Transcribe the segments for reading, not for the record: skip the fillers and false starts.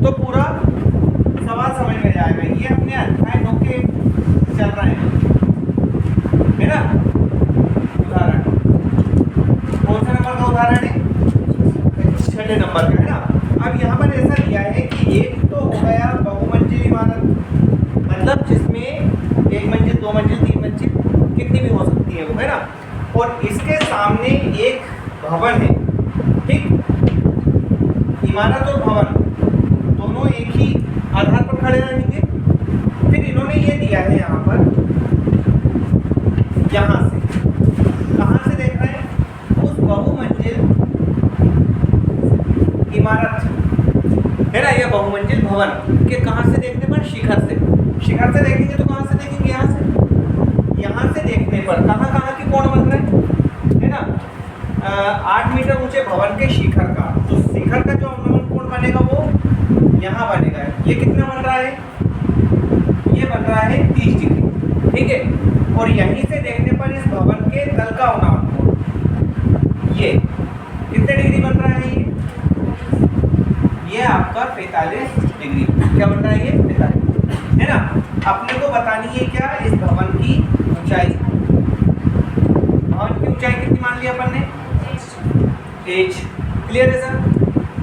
तो पूरा सवाल समझ में जाएगा। ये अपने अध्याय 9 के चल रहे हैं, है ना। उदाहरण कौन सा नंबर का उदाहरण है? 6 नंबर का, है ना। अब यहाँ पर ऐसा दिया है कि एक तो हो गया बहुमंजिल इमारत, मतलब जिसमें 1 मंजिल 2 मंजिल 3 मंजिल कितनी भी हो सकती है वो, है ना। और इसके सामने एक भवन है, ठीक। इमारत और भवन दोनों एक ही आधार पर खड़े रहेंगे। फिर इन्होंने ये दिया है यहाँ पर, यहाँ से कहाँ से देख रहे हैं? उस बहुमंजिल इमारत, है ना, यह बहुमंजिल भवन के कहाँ से देखने पर? शिखर से। शिखर से देखेंगे तो कहाँ से देखेंगे? यहाँ से। यहाँ से देखने पर कहाँ कहाँ की कोण बन रहे हैं, है ना। 8 मीटर ऊंचे भवन के शिखर का, तो शिखर का जो अवनमन कोण बनेगा वो यहाँ बनेगा। ये कितना बन रहा है? ये बन रहा है 30 डिग्री, ठीक है। और यहीं से देखने पर इस भवन के तल का अवनमन कोण ये कितने डिग्री बन रहा है? ये आपका 45 डिग्री। क्या बन रहा है? ये 45, है ना। अपने को बतानी है क्या? इस भवन की ऊंचाई। भवन की ऊंचाई कितनी मान ली अपन ने? h। क्लियर है सर।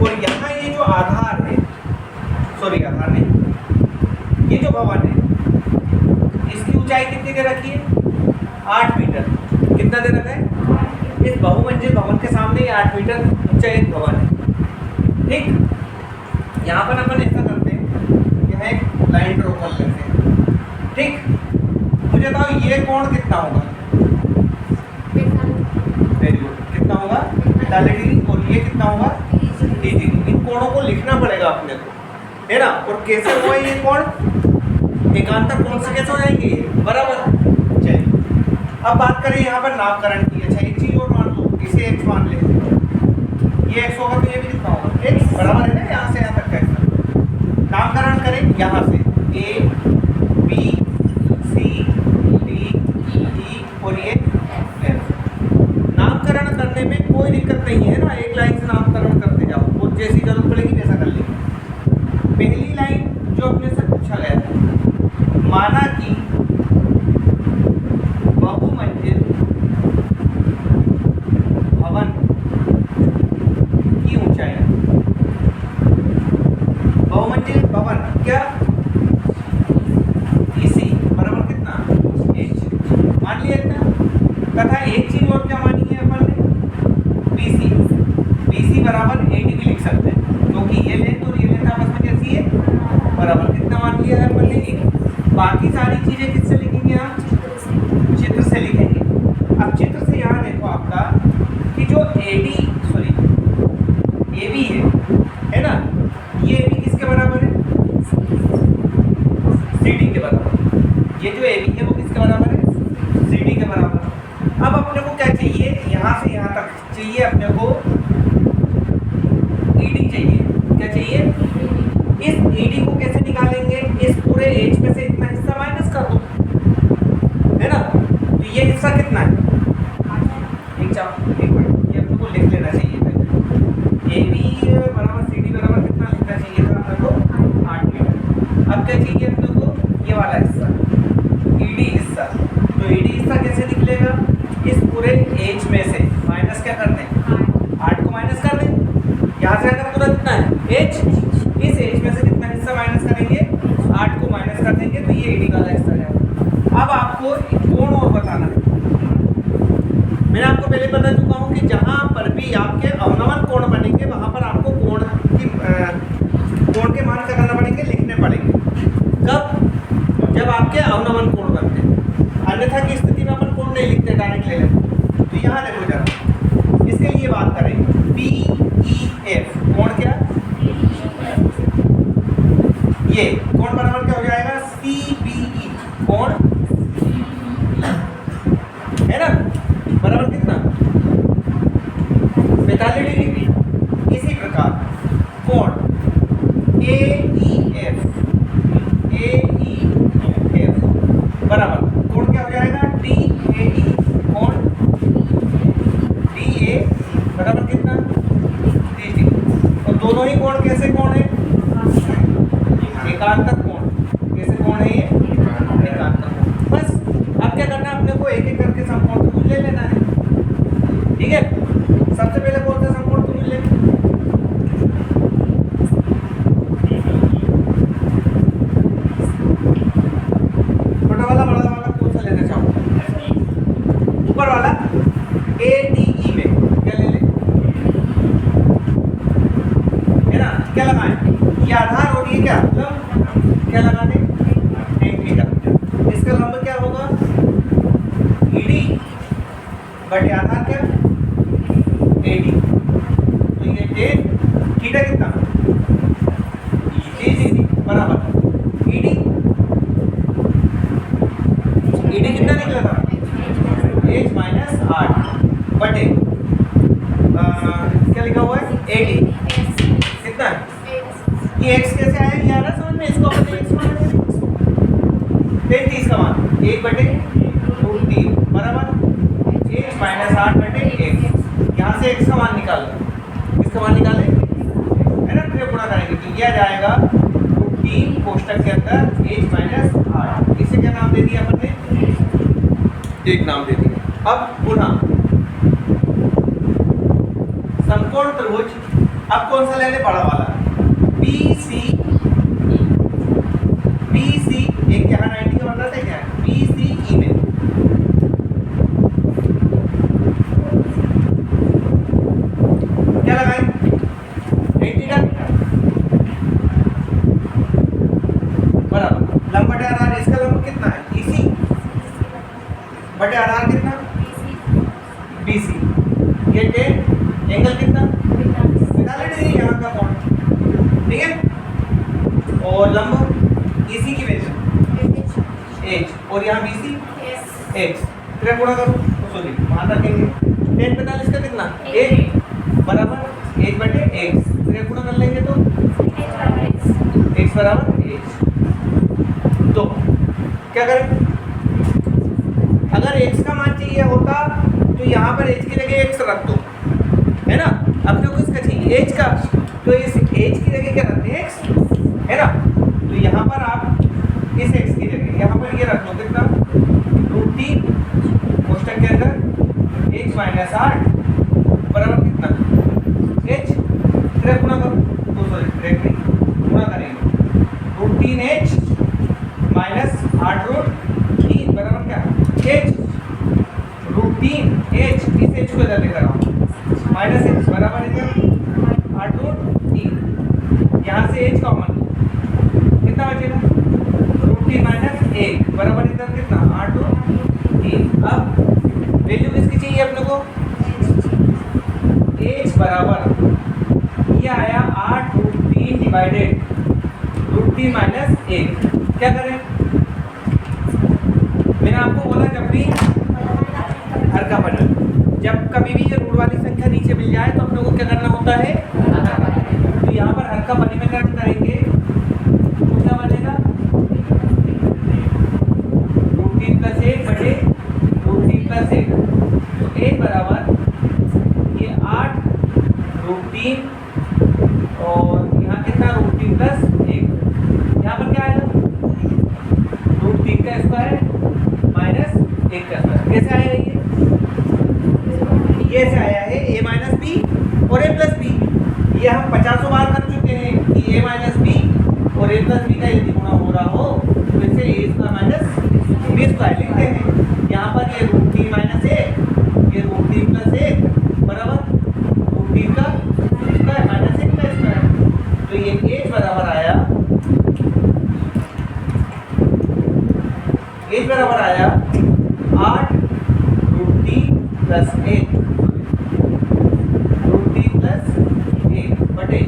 और यहाँ ये जो आधार है, सॉरी आधार नहीं, ये जो भवन है इसकी ऊंचाई कितनी दे रखी है? 8 मीटर। कितना दे रखा है? इस बहुमंजिल भवन के सामने ये 8 मीटर ऊंचा एक भवन है, ठीक। यहाँ पर अपन ऐसा करते हैं, यहाँ एक लाइन ड्रॉ कर लेते हैं, ठीक। मुझे बताओ ये कोण कितना होगा? Very good. कितना होगा? 45 डिग्री। और ये कितना होगा? 30 डिग्री। इन कोणों को लिखना पड़ेगा अपने को, है ना। और कैसे हुआ ये कोण? एकांतर कोण से कैसे हो जाएंगे? बराबर। चलिए अब बात करें यहाँ पर नामकरण की। अच्छा एक चीज और मान लो, इसे x मान लेते हैं। ये x होगा तो ये भी कितना होगा? x बराबर है ना, यहाँ से यहाँ तक का। नामकरण करें यहाँ से a b c d e और ये f। नामकरण करने में कोई दिक्कत नहीं है ना, एक लाइन से नामकरण करते जाओ और जैसी जरूरत पड़ेगी वैसा कर लेंगे। पहली लाइन जो अपने से पूछा गया था, माना कि बहुमंजिल भवन की ऊंचाई, बहुमंजिल भवन क्या? इसी बराबर कितना? h। मान लिया इतना। तथा एक चीज और क्या मानी है अपन ने? BC। BC बराबर 80 भी लिख सकते हैं, क्योंकि ये लेंथ और ये लेंथ आपस में कैसी है? बराबर। कितना मान लिया है अपन ने? बाकी सारी चीजें किससे लिखेंगे आप? चित्र से लिखेंगे। अब चित्र से यहाँ देखो आपका कि जो AB है ना, ये AB किसके बराबर है? CD के बराबर। ये जो AB है वो किसके बराबर है? CD के बराबर। अब अपने को क्या चाहिए? यहाँ से यहाँ तक चाहिए अपने को ED चाहिए। क्या चाहिए? इस ED को कैसे निकालेंगे? इस पूरे H में से इतना हिस्सा माइनस कर दो, है ना। तो ये हिस्सा कितना है? एक मिनट, ये अपने को लिख लेना चाहिए। AB बराबर CD बराबर कितना लिखना चाहिए था अपने को? 8 मीटर। अब क्या चाहिए अपने को? ये वाला हिस्सा, ED हिस्सा। तो ED हिस्सा कैसे निकलेगा? इस पूरे H में से माइनस क्या कर दें? 8 को माइनस कर दें। यहाँ से अगर पूरा कितना है? H। इस H में से कितना हिस्सा माइनस करेंगे? 8 को माइनस कर देंगे, तो ये ED वाला हिस्सा है। अब आपको कोण और बताना है। मैंने आपको पहले बता चुका हूँ कि जहाँ पर भी आपके अवनमन कोण बनेंगे वहाँ पर आपको कोण के मान क्या करना पड़ेंगे? लिखने पड़ेंगे। कब? जब आपके अवनमन कोण बनते हैं। अन्यथा की स्थिति में अपन कोण नहीं लिखते, डायरेक्ट ले लेते। तो यहाँ देखो जरा, इसके लिए बात करें PEF कोण क्या? ये कोण बराबर क्या हो जाएगा? CBE कोण, है ना, बराबर कितना? 45 डिग्री। इसी प्रकार कोण AEF बराबर कोण क्या हो जाएगा? DAE कोण DA बराबर कितना? 30 डिग्री। और दोनों ही कोण कैसे कोण है? एकांतर कोण, कैसे कोण है ये, एकांतर कोण। बस अब क्या करना है अपने को, एक एक करके समकोण त्रिभुज ले लेना है, ठीक है। सबसे पहले कौन सा समकोण त्रिभुज लेंगे, छोटा वाला बड़ा वाला कौन सा लेना चाहो, ऊपर वाला ADE में क्या ले लें, है ना, क्या लगाएं, ये आधार और ये क्या लंब, क्या लगा दें, tan थीटा। इसका लंब क्या होगा, ED बटे आधार क्या, AD। तो ये tan थीटा कितना, बराबर ED कितना निकला था, h माइनस 8 बटे क्या लिखा हुआ है, AD कितना, ये x कैसे आया, ये आ रहा समझ में, इसको अपन x मान लेंगे, 33 का मान 1 बटे √3 बराबर h माइनस 8 बटे x। यहाँ से x का मान निकाल लो, इसका मान निकालें, है ना, फिर गुणा करेंगे तो यह जाएगा √3 कोष्टक के अंदर h माइनस 8। इसे क्या नाम दे दिया अपन ने, एक नाम दे दिया। अब पुनः समकोण त्रिभुज, अब कौन सा लेने, बड़ा वाला BC, एक यहाँ 90 का बन रहा था क्या, BCE में क्या लगाएं, 80 का बराबर लंब बटे आधार, इसका लंब कितना है, EC बटे आधार कितना, BC। ये tan एंगल कितना, 45 डिग्री यहाँ का कोण, ठीक है। और लंब EC की वैल्यू h और यहाँ BC x, फिर गुणा करो तो सॉरी मान रखेंगे, tan 45 का कितना, 1 बराबर 1 बटे x, फिर गुणा कर लेंगे तो x बराबर h। तो क्या करें, अगर x का मान चाहिए होता तो यहाँ पर h की जगह x रख दो, है ना। अब जो किसका चाहिए, h का, तो इस h की जगह क्या रखते हैं, x, है ना। तो यहाँ पर आप इस x की जगह यहाँ पर ये रख लो कितना, √3 कोष्टक के अंदर h माइनस 8 बराबर कितना, h, फिर गुणा करो तो सॉरी गुणा करेंगे, √3h माइनस 8√3 बराबर क्या, h, √3h, इस h को इधर लेकर आओ, माइनस h बराबर इधर 8√3, यहाँ से h कॉमन कितना बचेगा, √3 माइनस 1 बराबर इधर कितना, 8√3। अब वैल्यू किसकी चाहिए अपने को, h बराबर ये आया 8√3 डिवाइडेड √3 माइनस 1। क्या करें, मैंने आपको बोला जब भी हर का पलट, जब कभी भी ये रूट वाली संख्या नीचे मिल जाए तो अपने को क्या करना होता है, तो यहाँ पर हर का परिवर्तन करेंगे तो क्या बनेगा, √3 प्लस 1 बटे √3 प्लस 1, तो 1 बराबर ये 8√3 और यहाँ कितना, √3 प्लस 1, यहाँ पर क्या आएगा, √3 का स्क्वायर माइनस 1 का स्क्वायर। कैसे आएगा ये से आया है a माइनस बी और a प्लस बी, ये हम 50 बार कर चुके हैं कि a माइनस बी और a प्लस बी का यदि गुणा हो रहा हो तो इसे a square minus B square लिखते हैं। यहाँ पर ये √3 माइनस 1, ये √3 प्लस 1 बराबर √3 का स्क्वायर माइनस 1 का स्क्वायर, तो ये h बराबर आया, h बराबर आया 8√3 प्लस 1 बटे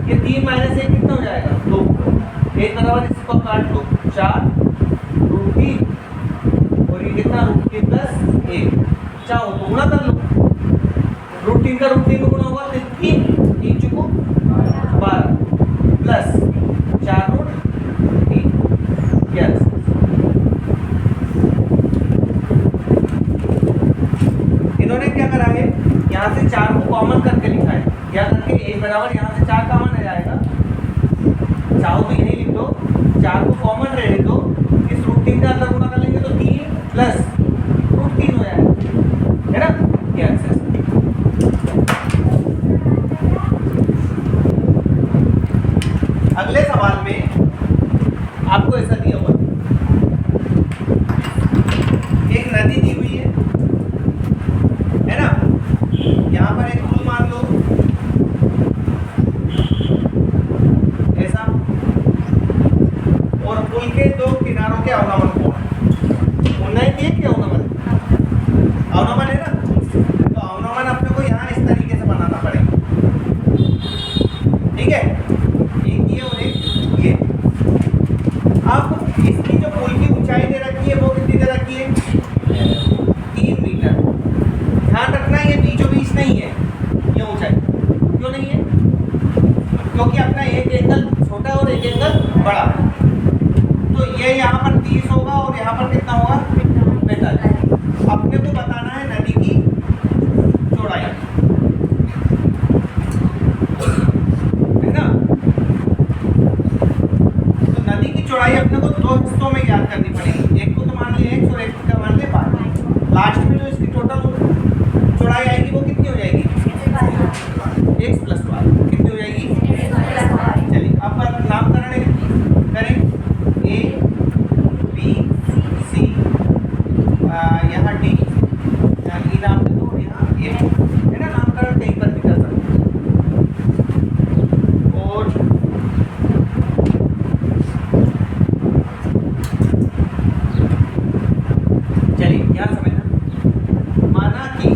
ये 3 माइनस 1 कितना हो जाएगा, 2, 1 बराबर इसको काट लो 4 √3 और ये कितना, √3 प्लस 1, चाहो तो गुणा कर लो, √3 का √3 को गुणा होगा तो 3 चुको 12 प्लस 4√3 यस। इन्होंने क्या करा है, यहाँ से 4 को कॉमन करके लिखा है, या करके a बराबर यहाँ से 4 कॉमन आ जाएगा, चाहो तो यही लिख दो अगले सवाल में आपको ऐसा दिया हुआ एक नदी दी हुई है ना, यहाँ पर एक पुल मान लो ऐसा, और पुल के दो किनारों के अवनमन कोण, उन्नयन के क्या अवनमन है ना, तो अवनमन अपने को यहाँ इस तरीके से बनाना पड़ेगा, ठीक है, एक ये और एक ये। अब इसकी जो पुल की ऊंचाई दे रखी है वो कितनी दे रखी है, 3 मीटर। ध्यान रखना ये बीचों बीच नहीं है ये ऊंचाई, क्यों नहीं है, क्योंकि अपना एक एंगल छोटा और एक एंगल बड़ा, तो ये यहाँ पर 30 होगा और यहाँ पर कितना होगा 45। अपने को बताना है नदी की चौड़ाई, है ना, तो नदी की चौड़ाई अपने को दो हिस्सों में ज्ञात करनी पड़ेगी, एक को तो मान लिया x और एक को मान लिया y। लास्ट में जो इसकी टोटल चौड़ाई आएगी वो कितनी हो जाएगी, x प्लस y, कितनी हो जाएगी। चलिए अब नामकरण करें, a b c, यहाँ d, यहाँ e नाम दे दो, यहाँ a, है ना, नामकरण कहीं पर भी कर सकते हैं। और चलिए यहाँ समझना, माना कि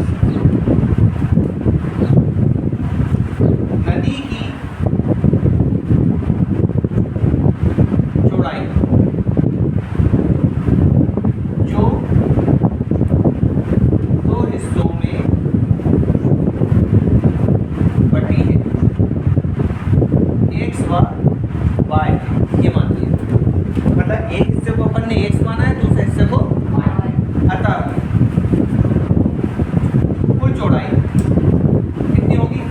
नदी की चौड़ाई जो दो हिस्सों में बटी है, x व y, ये मान लिया, मतलब एक हिस्से को अपन ने x माना है, दूसरे हिस्से को y, अतः कुल चौड़ाई कितनी होगी,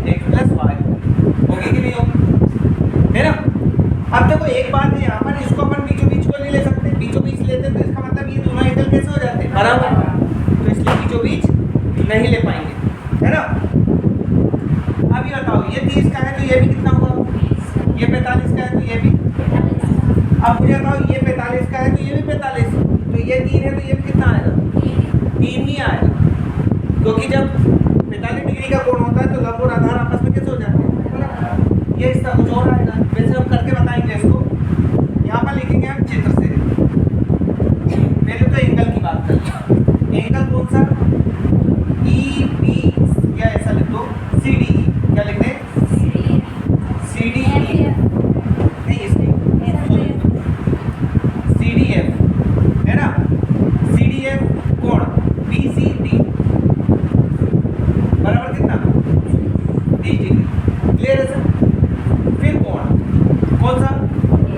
x प्लस y होगी कि नहीं होगी, है ना। अब देखो एक बात है, यहाँ पर इसको अपन बीचों बीच को नहीं ले सकते, बीचों बीच लेते तो इसका मतलब ये दोनों एंगल कैसे हो जाते हैं बराबर, तो इसलिए बीचों बीच नहीं ले पाएंगे, है ना। अब ये बताओ ये 30 का है तो ये भी कितना होगा, ये 45 का है तो ये भी, अब मुझे बताओ ये 45 का है तो ये भी 45, तो ये 3 है तो ये भी कितना आएगा, 3 ही आएगा, क्योंकि जब 45 डिग्री का कोण होता है तो लंब और आधार आपस में कैसे हो जाते हैं, ये इसका कुछ और आएगा, वैसे हम करके बताएंगे इसको। यहाँ पर लिखेंगे हम चित्र से, पहले तो एंगल की बात करते हैं, एंगल कौन सा, ई बी, या ऐसा लिख दो सी डी, क्या लिख दें, सी डी, नहीं इसकी सी डी एफ, है ना, सी डी एफ कोण बी सी डी बराबर कितना 30 डिग्री, क्लियर है सर। फिर कोण कौन सा,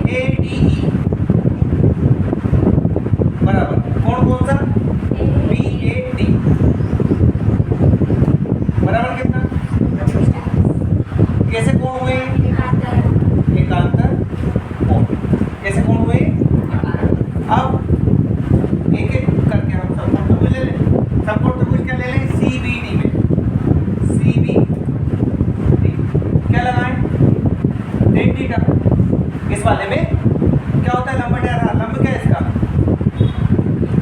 ए डी ई बराबर कोण कौन सा, बी ए डी बराबर कितना, कैसे कोण हुए, एकांतर कोण, कैसे कोण हुए। अब एक एक करके हम सबको त्रिभुज ले लें, सबको त्रिभुज क्या ले लें, सी बी डी में, सी बी डी क्या लगाएं, tan थीटा, इस वाले में क्या होता है, लंब बटे आधार, लंब क्या है इसका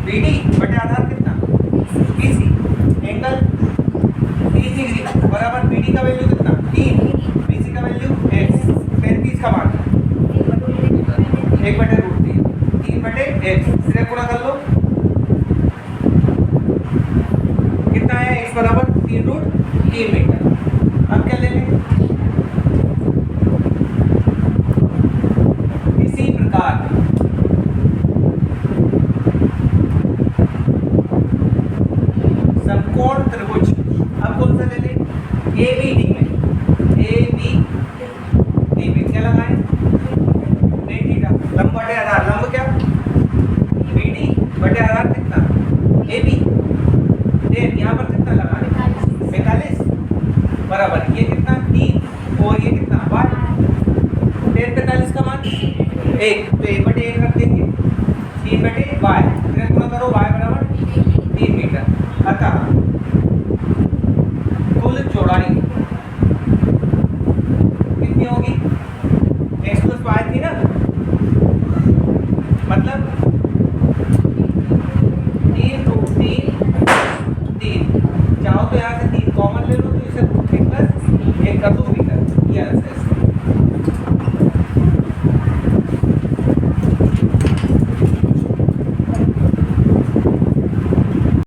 बी डी बटे आधार कितना बी सी, एंगल 30 डिग्री बराबर बी डी का वैल्यू कितना 3, बी सी का वैल्यू x, 35 का मान 1/√3, 3/x, इसे गुणा कर लो, कितना है x बराबर 3√3 मीटर। अब क्या ले लें, इसी प्रकार समकोण त्रिभुज, अब कौन सा ले लें, ए बी डी में, ए बी डी में क्या लगाएं, tan थीटा, लंब बटे आधार, लंब क्या बी डी बटे आधार कितना ए बी, tan यहाँ पर कितना लगाएं 45 बराबर, ये कितना 3 और ये कितना y, tan 45 का मान 1, तो 1/1 रख देंगे, 3/y, फिर गुणा करो y बराबर 3 मीटर, अतः कुल चौड़ाई कितनी गया ऐसे